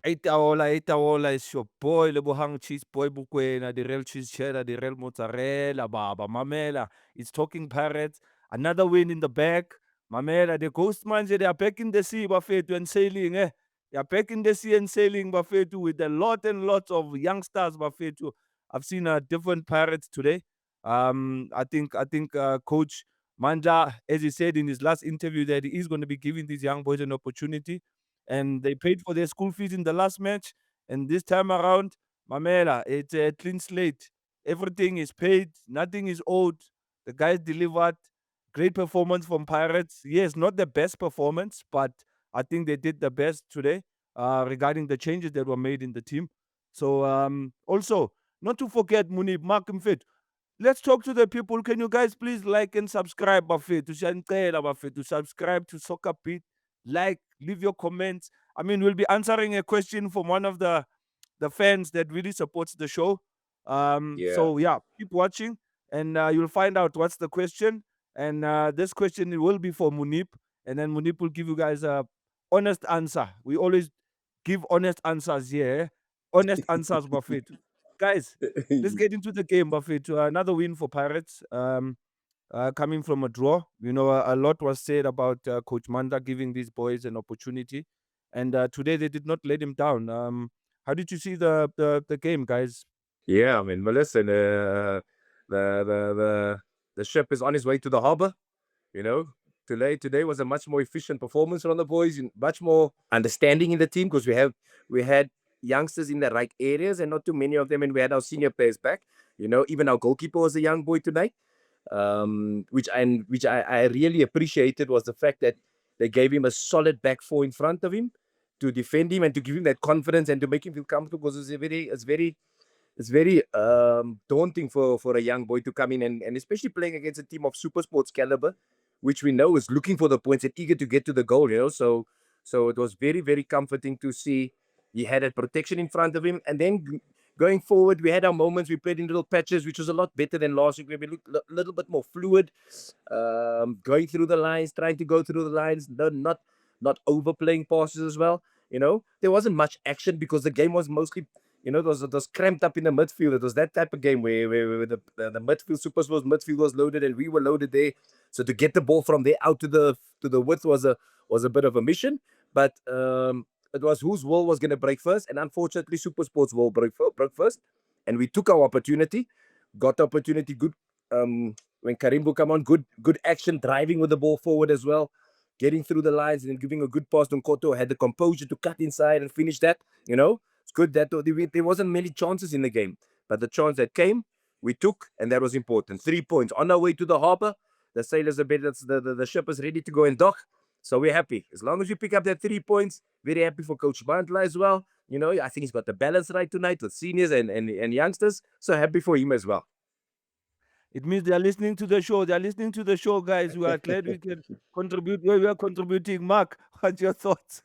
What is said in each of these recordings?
Itaola is your boy, Lebohang Cheezboy Mokoena, the real cheese cheddar, the real mozzarella, Baba Mamela. It's talking Pirates. Another win in the bag. Mamela, the ghost manager, they are back in the sea, Buffet, and sailing, eh? They are back in the sea and sailing, Buffet, with a lot and lots of youngsters, Buffet. I've seen different Pirates today. I think Coach Manja, as he said in his last interview, that he is going to be giving these young boys an opportunity, and they paid for their school fees in the last match. And this time around, Mamela, it's a clean slate. Everything is paid, nothing is owed. The guys delivered. Great performance from Pirates. Yes, not the best performance, but I think they did the best today regarding the changes that were made in the team. So also, not to forget Moeneeb, Mark him fit. Let's talk to the people. Can you guys please like and subscribe, Buffet, to Shantela Buffet, to subscribe to Soccerbeat, like, leave your comments. I mean, we'll be answering a question from one of the fans that really supports the show. Yeah. So yeah, keep watching, and you'll find out what's the question. And this question it will be for Moeneeb, and then Moeneeb will give you guys a honest answer. We always give honest answers here. Honest answers, Buffet. Guys, let's get into the game, Buffet. Another win for Pirates. Coming from a draw. You know, a lot was said about Coach Manda giving these boys an opportunity, and today they did not let him down. How did you see the game, guys? Yeah, I mean, but listen, the the the the ship is on its way to the harbor. You know, today was a much more efficient performance from the boys, and much more understanding in the team because we had youngsters in the right areas and not too many of them, and we had our senior players back. You know, even our goalkeeper was a young boy tonight. Which I really appreciated was the fact that they gave him a solid back four in front of him to defend him and to give him that confidence and to make him feel comfortable because it's very daunting for a young boy to come in and especially playing against a team of super sports caliber, which we know is looking for the points and eager to get to the goal, you know. So it was very, very comforting to see he had that protection in front of him. And then going forward, we had our moments. We played in little patches, which was a lot better than last week. We looked a little bit more fluid, going through the lines, trying to go through the lines, not overplaying passes as well. You know, there wasn't much action because the game was mostly, it was cramped up in the midfield. It was that type of game where the midfield, super sports midfield was loaded and we were loaded there. So to get the ball from there out to the width was a bit of a mission. But it was whose wall was going to break first, and unfortunately, super sports wall broke first, and we took our opportunity, got the opportunity. Good when Karimbo come on, good action, driving with the ball forward as well, getting through the lines and then giving a good pass to Nkoto. Had the composure to cut inside and finish that. You know, it's good that there wasn't many chances in the game, but the chance that came, we took, and that was important. 3 points on our way to the harbor. The sailors are better. The ship is ready to go and dock. So we're happy. As long as we pick up that 3 points, very happy for Coach Bantla as well. You know, I think he's got the balance right tonight with seniors and youngsters. So happy for him as well. It means they are listening to the show. They are listening to the show, guys. We are glad we can contribute where we are contributing. Mark, what's your thoughts?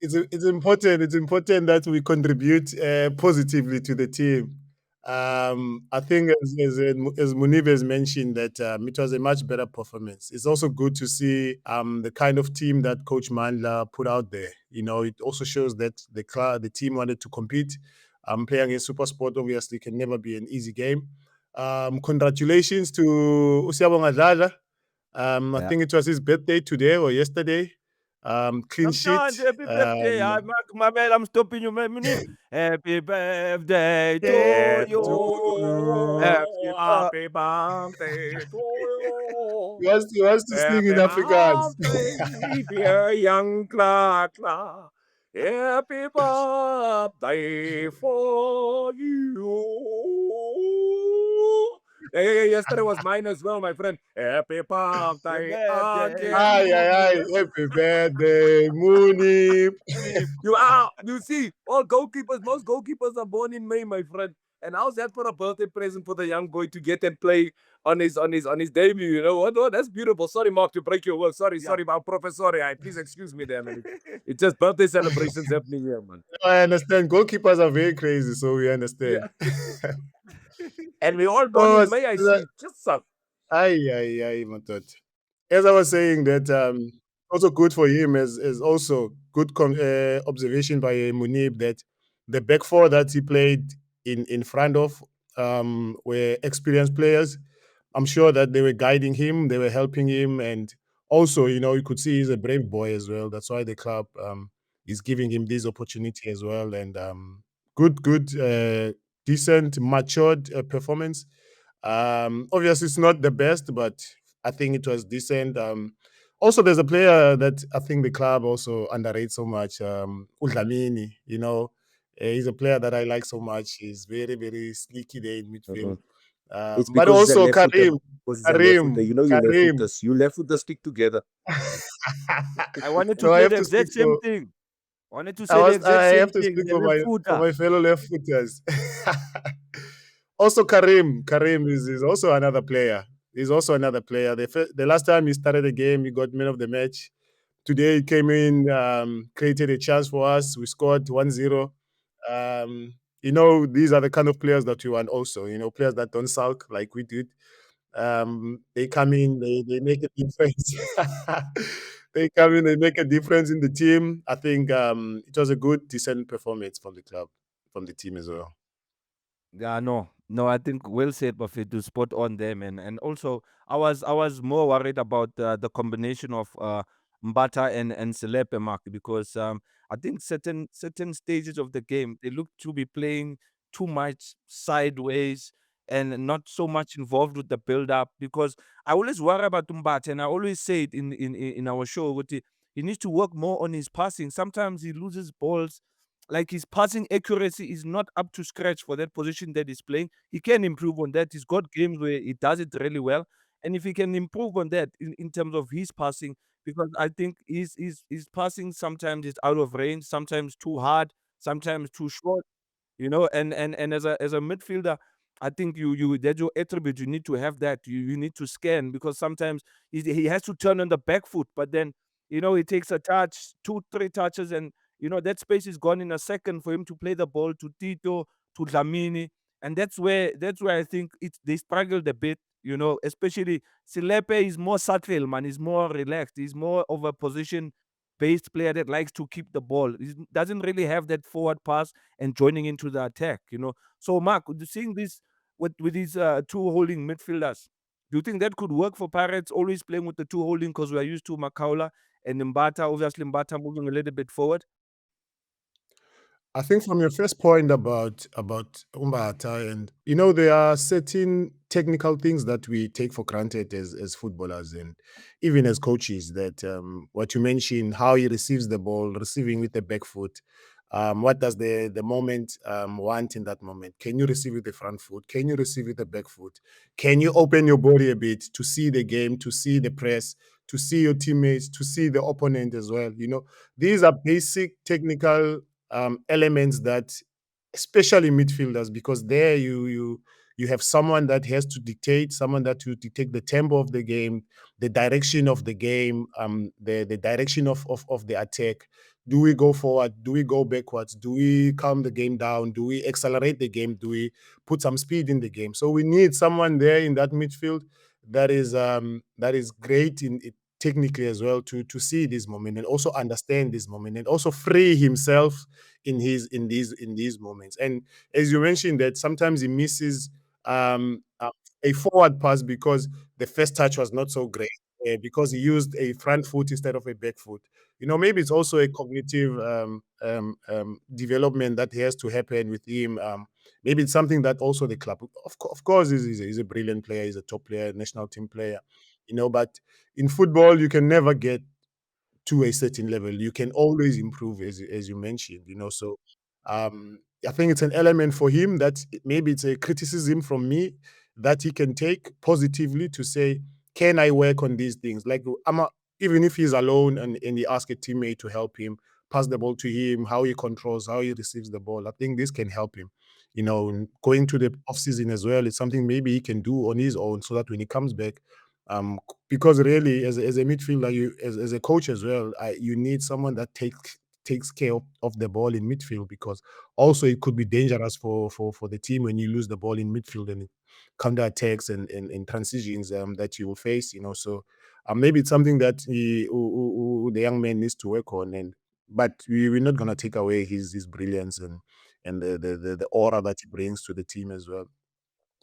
It's important that we contribute positively to the team. I think as Moeneeb has mentioned that it was a much better performance. It's also good to see the kind of team that Coach Mandla put out there. You know, it also shows that the team wanted to compete. Playing against SuperSport obviously can never be an easy game. Congratulations to Siyabonga Dladla. I Yeah. think it was his birthday today or yesterday. Clean sheet. Sometimes happy birthday. My man, I'm stopping you, man. Munib. Happy birthday to Yeah, to you. you. Happy Happy birthday to you. He wants to sing in Happy Afrikaans. birthday, dear young Clara. Happy birthday for you. Hey, yesterday was mine as well, my friend. Happy Happy birthday birthday again Ay, to ay, to ay. you. Happy birthday, Mooney. Munib. You see, most goalkeepers are born in May, my friend. And how's that for a birthday present for the young boy to get and play on his debut? You know what? Oh, that's beautiful. Sorry, Mark, to break your word. Sorry, Yeah. sorry, my professor. Please excuse me there, man. It's just birthday celebrations happening here, man. I understand. Goalkeepers are very crazy, so we understand. Yeah. And we all born Oh, in May, I see. Just so. ay, ay, ay, my thought. As I was saying, that also good for him as also observation by Moeneeb that the back four that he played in front of were experienced players. I'm sure that they were guiding him, they were helping him, and also, you could see he's a brave boy as well. That's why the club is giving him this opportunity as well. And good, decent, matured performance. Obviously, it's not the best, but I think it was decent. Also, there's a player that I think the club also underrates so much, Udlamini. He's a player that I like so much. He's very, very sneaky there in midfield. Mhm. It's But because he's a also left footer. Karim, Because he's a left footer. Karim, You know, you left Karim. footers. You left footers stick together. I wanted to No, I say have the to speak exact same for thing. I wanted to I say the was exact I same have to thing. speak The left for footer. my fellow left footers. Also, Karim is also another player. He's also another player. The last time he started the game, he got man of the match. Today he came in, created a chance for us. We scored 1-0. These are the kind of players that you want also, players that don't sulk like we did. They come in, they make a difference. They come in, they make a difference in the team. I think it was a good, decent performance from the club, from the team as well. Yeah, no. I think well said, Buffet. To spot on there, man. And also, I was more worried about the combination of Mbata and Selepe, Mark, because I think certain stages of the game they look to be playing too much sideways and not so much involved with the build up. Because I always worry about Mbata, and I always say it in our show. He needs to work more on his passing. Sometimes he loses balls, like his passing accuracy is not up to scratch for that position that he's playing. He can improve on that. He's got games where he does it really well. And if he can improve on that in terms of his passing, because I think his passing sometimes is out of range, sometimes too hard, sometimes too short, and as a midfielder, I think you that's your attribute. You need to have that. You need to scan, because sometimes he has to turn on the back foot, but then he takes a touch, two, three touches, and that space is gone in a second for him to play the ball to Tito, to Dlamini. And that's where I think they struggled a bit, especially Silepe is more subtle, man. He's more relaxed. He's more of a position based player that likes to keep the ball. He doesn't really have that forward pass and joining into the attack. So, Mark, seeing this with these two holding midfielders, do you think that could work for Pirates, always playing with the two holding, because we are used to Makaula and Mbata, obviously Mbata moving a little bit forward? I think from your first point about Umbata, and there are certain technical things that we take for granted as footballers and even as coaches. That what you mentioned, how he receives the ball, receiving with the back foot. What does the moment want in that moment? Can you receive with the front foot? Can you receive with the back foot? Can you open your body a bit to see the game, to see the press, to see your teammates, to see the opponent as well? These are basic technical elements that, especially midfielders, because there you have someone that has to dictate, someone that to dictate the tempo of the game, the direction of the game, the direction of the attack. Do we go forward? Do we go backwards? Do we calm the game down? Do we accelerate the game? Do we put some speed in the game? So we need someone there in that midfield that is great in it technically as well, to see this moment and also understand this moment and also free himself in these moments. And as you mentioned, that sometimes he misses a forward pass because the first touch was not so great, because he used a front foot instead of a back foot. Maybe it's also a cognitive development that has to happen with him. Maybe it's something that also the club, of course, he's a brilliant player, he's a top player, national team player. But in football, you can never get to a certain level. You can always improve, as you mentioned. So I think it's an element for him that maybe it's a criticism from me that he can take positively to say, can I work on these things? Like even if he's alone and he asks a teammate to help him pass the ball to him, how he controls, how he receives the ball. I think this can help him. Going to the off season as well, it's something maybe he can do on his own so that when he comes back, because really, as a midfielder, as a coach as well, you need someone that takes care of the ball in midfield, because also it could be dangerous for the team when you lose the ball in midfield and counter attacks and transitions that you will face. So maybe it's something that the young man needs to work on. And but we're not gonna take away his brilliance and the aura that he brings to the team as well.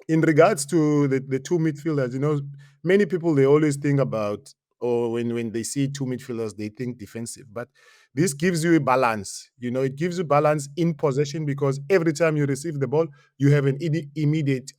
In regards to the two midfielders, many people they always think about, or when they see two midfielders, they think defensive. But this gives you a balance. It gives you balance in possession because every time you receive the ball, you have an immediate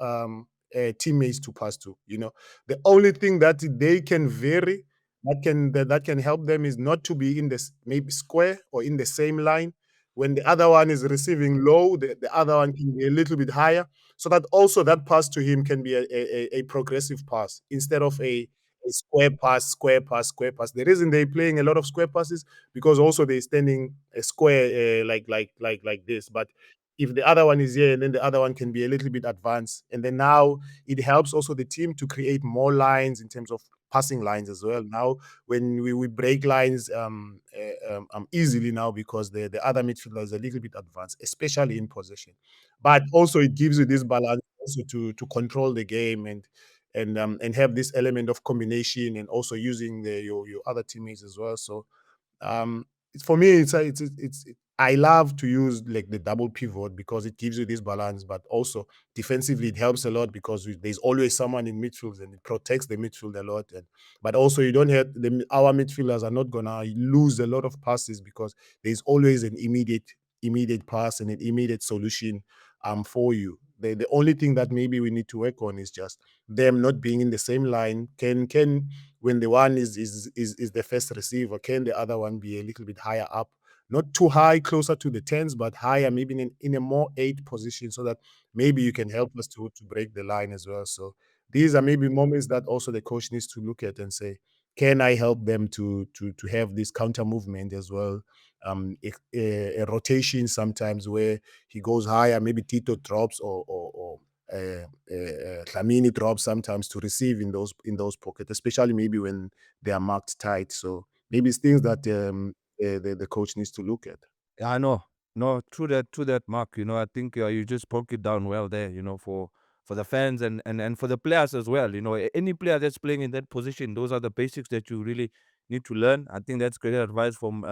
teammates to pass to. The only thing that they can vary that can help them is not to be in this maybe square or in the same line. When the other one is receiving low, the other one can be a little bit higher, so that also that pass to him can be a progressive pass instead of a square pass, square pass, square pass. The reason they're playing a lot of square passes because also they're standing a square like this. But if the other one is here, and then the other one can be a little bit advanced, and then now it helps also the team to create more lines in terms of passing lines as well. Now, when we break lines easily now because the other midfielder is a little bit advanced, especially in possession. But also it gives you this balance also to control the game and have this element of combination and also using your other teammates as well. So for me, I love to use like the double pivot because it gives you this balance, but also defensively it helps a lot because there's always someone in midfield and it protects the midfield a lot. And but also you don't have our midfielders are not gonna lose a lot of passes because there's always an immediate pass and an immediate solution for you. The only thing that maybe we need to work on is just them not being in the same line. Can when the one is the first receiver, can the other one be a little bit higher up? Not too high, closer to the tens, but higher, maybe in a more eight position, so that maybe you can help us to break the line as well. So these are maybe moments that also the coach needs to look at and say, can I help them to have this counter movement as well? A rotation sometimes where he goes higher, maybe Tito drops or Dlamini drops sometimes to receive in those pockets, especially maybe when they are marked tight. So maybe it's things that the coach needs to look at. Yeah, I know. No, true that, Mark. I think you just broke it down well there. For the fans and for the players as well. Any player that's playing in that position, those are the basics that you really need to learn. I think that's great advice from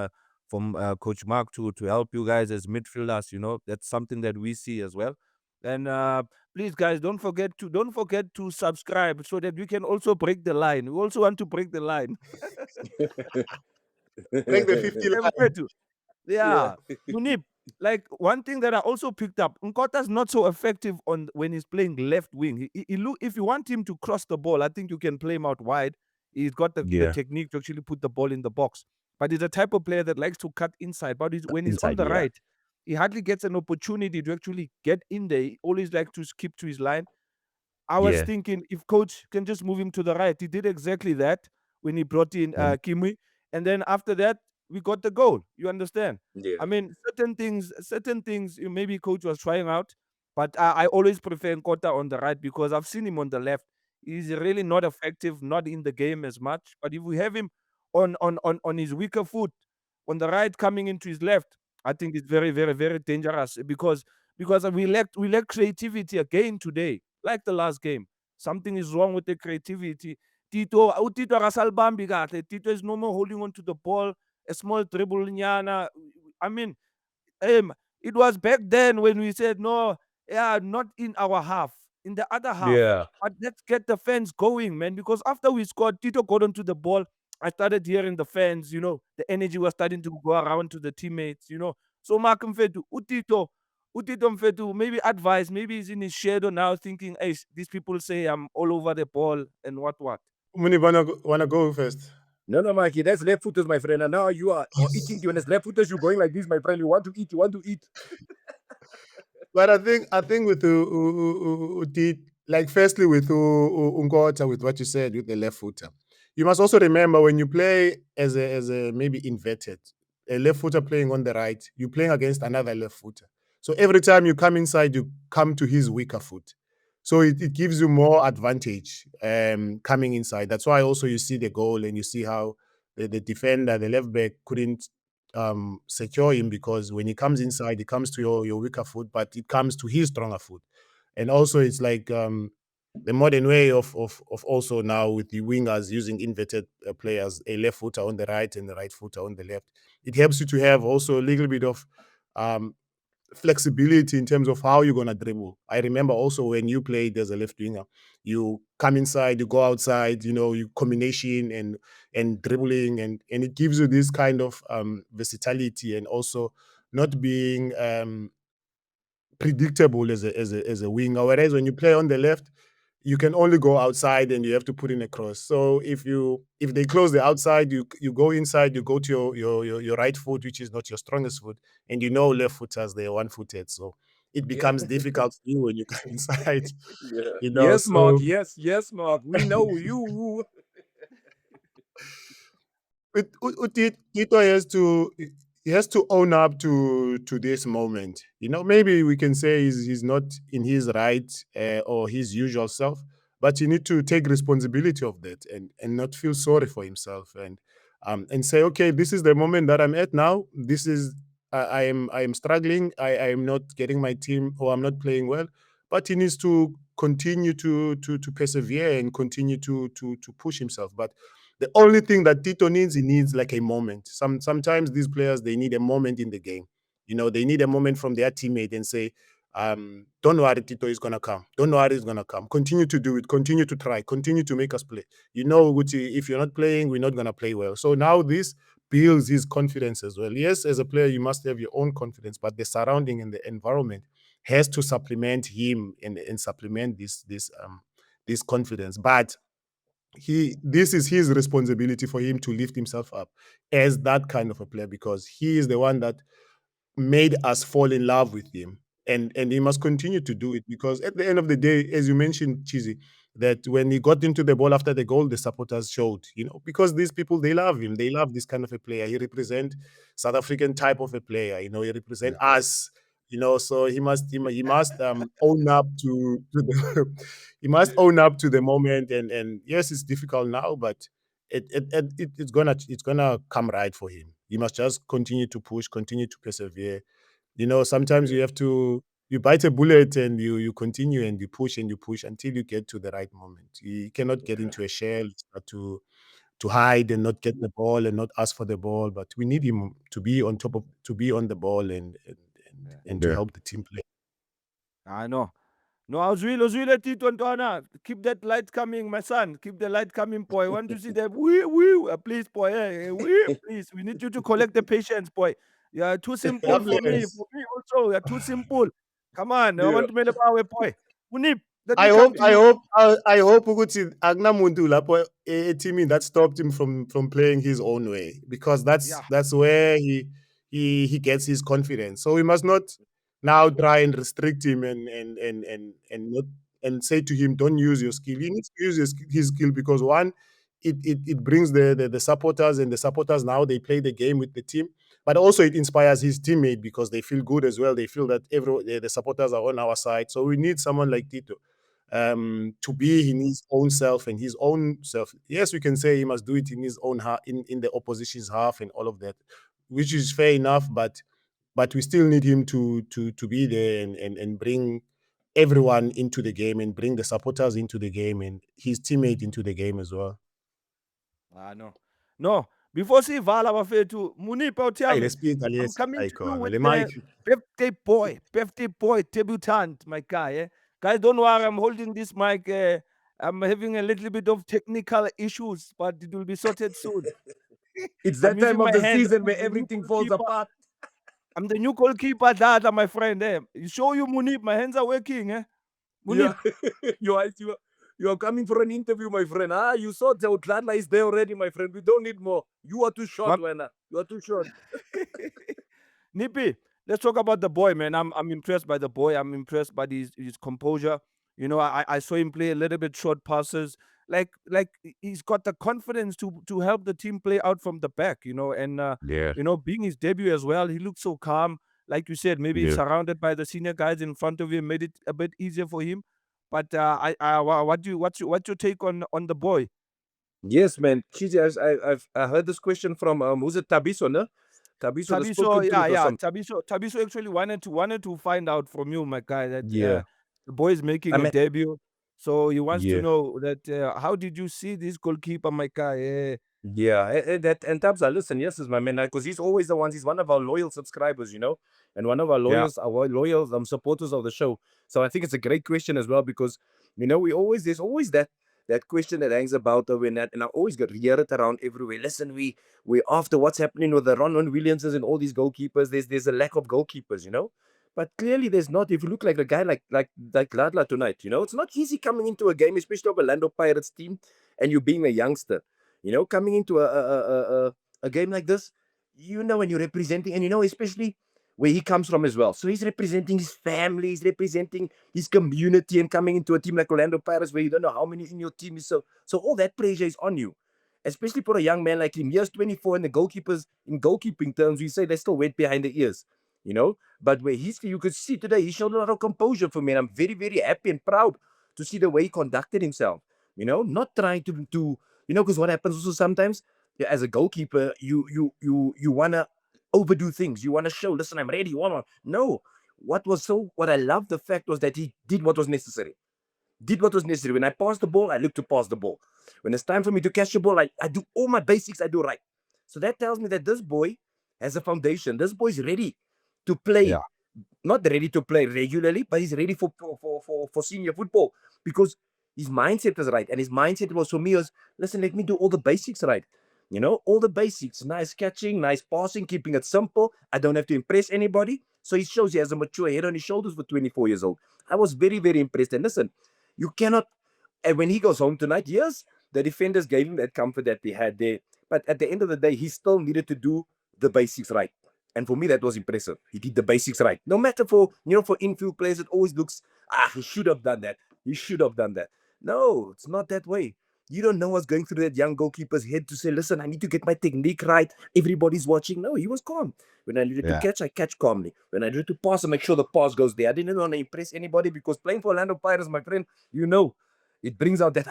Coach Mark to help you guys as midfielders. That's something that we see as well. And please, guys, don't forget to subscribe so that we can also break the line. We also want to break the line. Break the 50 line. Yeah. Yeah, Moeneeb, like one thing that I also picked up, Nkota's not so effective on when he's playing left wing. He look if you want him to cross the ball, I think you can play him out wide. He's got the Yeah. technique to actually put the ball in the box. But he's the type of player that likes to cut inside. But when he's on Inside, the yeah. right, he hardly gets an opportunity to actually get in there. He always like to skip to his line. I was Yeah. thinking if coach can just move him to the right. He did exactly that when he brought in Mm. Kimui, and then after that we got the goal. You understand? Yeah. I mean, certain things maybe coach was trying out, but I always prefer Nkota on the right because I've seen him on the left. He's really not effective, not in the game as much. But if we have him on his weaker foot, on the right coming into his left, I think it's very, very, very dangerous because we lack creativity again today, like the last game. Something is wrong with the creativity. Tito akasalibambi kahle. Tito is no more holding on to the ball, a small dribble nyana. I mean, um, it was back then when we said no, yeah, not in our half, in the other half. Yeah. But let's get the fans going, man. Because after we scored, Tito got onto the ball. I started hearing the fans, the energy was starting to go around to the teammates. So Mark Mfetu, Utito Mfetu, maybe advice, maybe he's in his shadow now thinking, hey, these people say I'm all over the ball and what. Muni, wanna go first? No, no, Mikey, that's left footers, my friend. And now you are eating. When it's left footers, you're going like this, my friend. You want to eat. You want to eat. But I think with like firstly with Unkota, with what you said with the left footer, you must also remember when you play as a maybe inverted, a left footer playing on the right, you're playing against another left footer. So every time you come inside, you come to his weaker foot. So it gives you more advantage coming inside. That's why also you see the goal and you see how the defender, the left back, couldn't secure him because when he comes inside, he comes to your weaker foot, but it comes to his stronger foot. And also, it's like the modern way of also now with the wingers using inverted players, a left footer on the right and the right footer on the left. It helps you to have also a little bit of um, flexibility in terms of how you're gonna dribble. I remember also when you played as a left winger, you come inside, you go outside, you combination and dribbling, and it gives you this kind of versatility and also not being predictable as a winger. Whereas when you play on the left, you can only go outside and you have to put in a cross. So if they close the outside, you go inside, you go to your right foot, which is not your strongest foot, and left footers they're one footed. So it Yeah. becomes difficult for you when you come inside. Yeah. You know, Yes, Mark. so Yes, Mark. We know you. Tito has to own up to this moment. Maybe we can say he's not in his right or his usual self, but you need to take responsibility of that and not feel sorry for himself and say, okay, this is the moment that I'm at now. This is I am struggling. I am not getting my team or I'm not playing well, but he needs to continue to persevere and continue to push himself. But the only thing that Tito needs, he needs like a moment. Sometimes these players they need a moment in the game. They need a moment from their teammate and say, "Don't worry, Tito is gonna come. Don't worry, he's gonna come. Continue to do it. Continue to try. Continue to make us play. Gucci, if you're not playing, we're not gonna play well." So now this builds his confidence as well. Yes, as a player, you must have your own confidence, but the surrounding and the environment has to supplement him and supplement this confidence. But this is his responsibility for him to lift himself up as that kind of a player because he is the one that made us fall in love with him. And he must continue to do it because at the end of the day, as you mentioned, Cheesy, that when he got into the ball after the goal, the supporters showed, because these people they love him. They love this kind of a player. He represent South African type of a player, he represent Yeah. us, so he must own up to the he must own up to the moment and yes, it's difficult now, but it's gonna come right for him. He must just continue to push, continue to persevere. Sometimes you have to you bite a bullet and you continue and you push until you get to the right moment. You cannot get into a shell, start to hide and not get the ball and not ask for the ball. But we need him to be on the ball and to Yeah. help the team play. I know. No, awuzwile Tito Ntwana. Keep that light coming, my son. Keep the light coming, boy. Want to see that? Wee, wee. Please, boy. Wee, please. We need you to collect the patience, boy. You are too simple God for me. bless. For me also, you're too simple. Come on. I Yeah. want to make a power, boy. Moeneeb, let I me come hope to I you. hope I hope ukuthi akunamuntu lapho eteamini that stopped him from playing his own way because that's Yeah. that's where he gets his confidence. So we must not now try and restrict him and not and say to him, don't use your skill. He needs to use his skill because one, it brings the supporters and the supporters now they play the game with the team, but also it inspires his teammate because they feel good as well. They feel that the supporters are on our side. So we need someone like Tito to be in his own self and his own self. Yes, we can say he must do it in his own half, in the opposition's half, and all of that, which is fair enough. But we still need him to be there and bring everyone into the game and bring the supporters into the game and his teammate into the game as well. No. No. Before Sivala Bafetu, Moeneeb, tell Hey, me. let's speak I'm yes, coming to you icon. with Le the Mike. birthday boy, debutant, my guy. Guys, don't worry, I'm holding this mic. I'm having a little bit of technical issues, but it will be sorted soon. It's I'm that time using of my the hands. season where everything falls apart. I'm the new goalkeeper, Dada, my friend. You show you, Moeneeb, my hands are working. Yeah. Moeneeb, You are coming for an interview, my friend. You saw Dladla is there already, my friend. We don't need more. You are too short, my Wena. You are too short. Nippy, let's talk about the boy, man. I'm impressed by the boy. I'm impressed by his composure. I saw him play a little bit short passes. He's got the confidence to help the team play out from the back. And Yeah. being his debut as well, he looked so calm. Like you said, maybe Yeah. surrounded by the senior guys in front of him made it a bit easier for him. But what's your take on the boy? Yes, man. Chizi, I heard this question from who's it Tabiso, no? Tabiso, the Tabiso, spoken yeah, truth or yeah. something. Tabiso actually wanted to find out from you, my guy, that Yeah. the boy is making I a mean, debut. So he wants to Yeah. know that how did you see this goalkeeper, my guy? Yeah, and Tabza, listen, yes, is my man, because he's always the ones. He's one of our loyal subscribers, and one of Yeah, our loyal supporters of the show. So I think it's a great question as well because we always there's always that question that hangs about when that, and I always get hear it around everywhere. Listen, we after what's happening with the Ron Williamses and all these goalkeepers, there's a lack of goalkeepers. But clearly, there's not. If you look like a guy like Dladla tonight, it's not easy coming into a game, especially of a Orlando Pirates team, and you being a youngster. Coming into a game like this, when you're representing, and especially where he comes from as well. So he's representing his family, he's representing his community, and coming into a team like Orlando Pirates, where you don't know how many in your team is. So all that pressure is on you, especially for a young man like him. He has 24, and the goalkeepers in goalkeeping terms, we say they're still wet behind the ears. But where you could see today, he showed a lot of composure for me, and I'm very, very happy and proud to see the way he conducted himself. Not trying to because what happens also sometimes, yeah, as a goalkeeper, you wanna overdo things. You wanna show, listen, I'm ready. No. What I love the fact was that he did what was necessary. Did what was necessary. When I pass the ball, I look to pass the ball. When it's time for me to catch the ball, I do all my basics, I do right. So that tells me that this boy has a foundation. This boy's ready to play, yeah, not ready to play regularly, but he's ready for senior football because his mindset is right. And his mindset was for me was, listen, let me do all the basics right. All the basics, nice catching, nice passing, keeping it simple. I don't have to impress anybody. So he shows he has a mature head on his shoulders for 24 years old. I was very, very impressed. And listen, you cannot, and when he goes home tonight, yes, the defenders gave him that comfort that they had there. But at the end of the day, he still needed to do the basics right. And for me, that was impressive. He did the basics right. No matter for infield players, it always looks, he should have done that. He should have done that. No, it's not that way. You don't know what's going through that young goalkeeper's head to say, listen, I need to get my technique right. Everybody's watching. No, he was calm. When I needed to yeah. catch, I catch calmly. When I needed to pass, I make sure the pass goes there. I didn't want to impress anybody because playing for Orlando Pirates, my friend, it brings out that,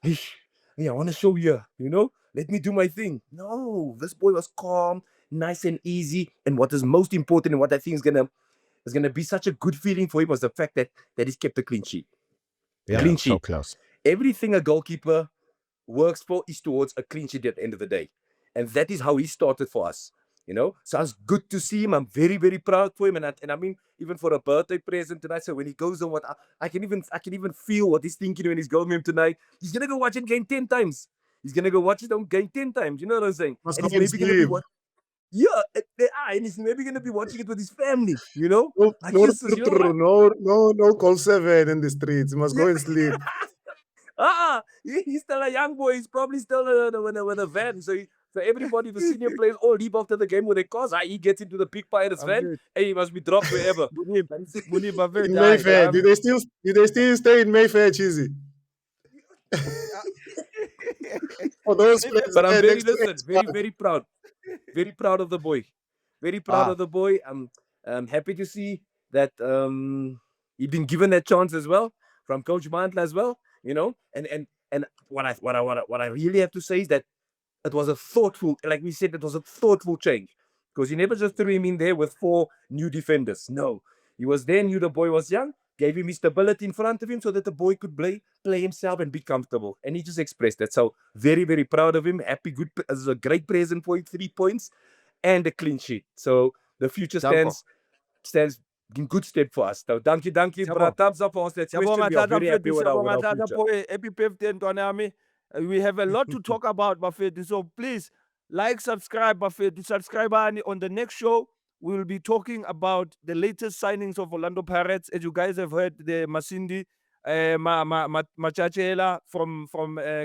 hey, I want to show you, let me do my thing. No, this boy was calm, nice and easy. And what is most important and what I think is gonna be such a good feeling for him was the fact that he's kept a clean sheet. Yeah, Clean so sheet. close. Everything a goalkeeper works for is towards a clean sheet at the end of the day. And that is how he started for us. So it's good to see him. I'm very, very proud for him. And I mean, even for a birthday present tonight. So when he goes on, I can even feel what he's thinking when he's going home tonight. He's gonna go watch it again 10 times. He's gonna go watch it again 10 times. You know what I'm saying? Must And go he's and maybe gonna be sleep. what yeah, and he's maybe gonna be watching it with his family. No, Like no, yes, you know what? no call 7 in the streets. You must Yeah. go and sleep. He's still a young boy. He's probably still with a van. So everybody, the senior players, all leave after the game with their cars. He gets into the big Pirates I'm van. good. Hey, he must be dropped wherever. Munib, But he's- Munib, I'm very In tired. Mayfair. Did they still stay in Mayfair, Cheesy? For those players but I'm there very next to listen, very X5. very proud, very proud of the boy, very proud Ah, of the boy. I'm happy to see that he's been given that chance as well from Coach Mantla as well. And what I really have to say is that it was a thoughtful, like we said, it was a thoughtful change because he never just threw him in there with 4 new defenders. No, he was there, knew the boy was young, gave him his stability in front of him so that the boy could play himself and be comfortable. And he just expressed that. So very, very proud of him. Happy, good. This is a great present for him. 3 points and a clean sheet. So the future Danko. stands in good stead for us. So thank you, Siyabonga. brother. Thumbs up for us. That question, Siyabonga we are Dladla very happy mfethu, with Siyabonga our Dladla future. boy. Happy birthday ntwana yami. We have a lot to talk about, bafethu. So please subscribe, bafethu. Subscribe on the next show. We will be talking about the latest signings of Orlando Pirates. As you guys have heard, the Masindi Machachela from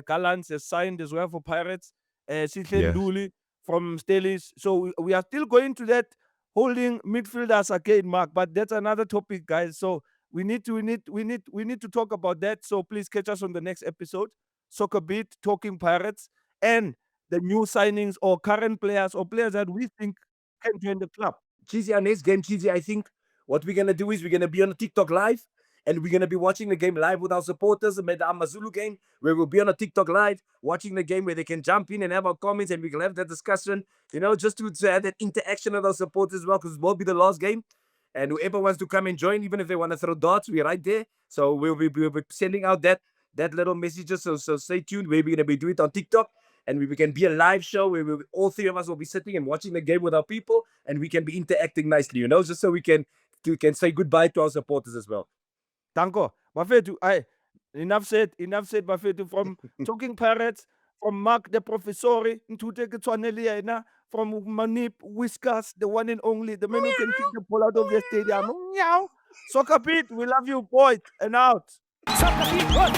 Gallants has signed as well for Pirates. Sihle Yeah. Nduli from Stelis. So we are still going to that holding midfielders again, Mark. But that's another topic, guys. So we need to talk about that. So please catch us on the next episode. Soccerbeat, Talking Pirates, and the new signings or current players or players that we think can join the club. Cheesy, our next game, Cheesy, I think what we're gonna do is we're gonna be on a TikTok live and we're gonna be watching the game live with our supporters and the Amazulu game where we'll be on a TikTok live watching the game where they can jump in and have our comments and we can have that discussion, just to have that interaction with our supporters as well, because it will be the last game. And whoever wants to come and join, even if they want to throw darts, we're right there. So we'll be sending out that little messages. So stay tuned. We're going to be doing it on TikTok. And we can be a live show where all three of us will be sitting and watching the game with our people, and we can be interacting nicely, just so we can say goodbye to our supporters as well. Danko, Bafethu, enough said, Bafethu, from Talking Parrots, from Mark the Professori, Ntute ke tshwane le yena, from Moeneeb, Whiskas, the one and only, the man who can kick the ball out of the stadium. Meow. Soccerbeat, we love you, boys, and out. Soccerbeat, what?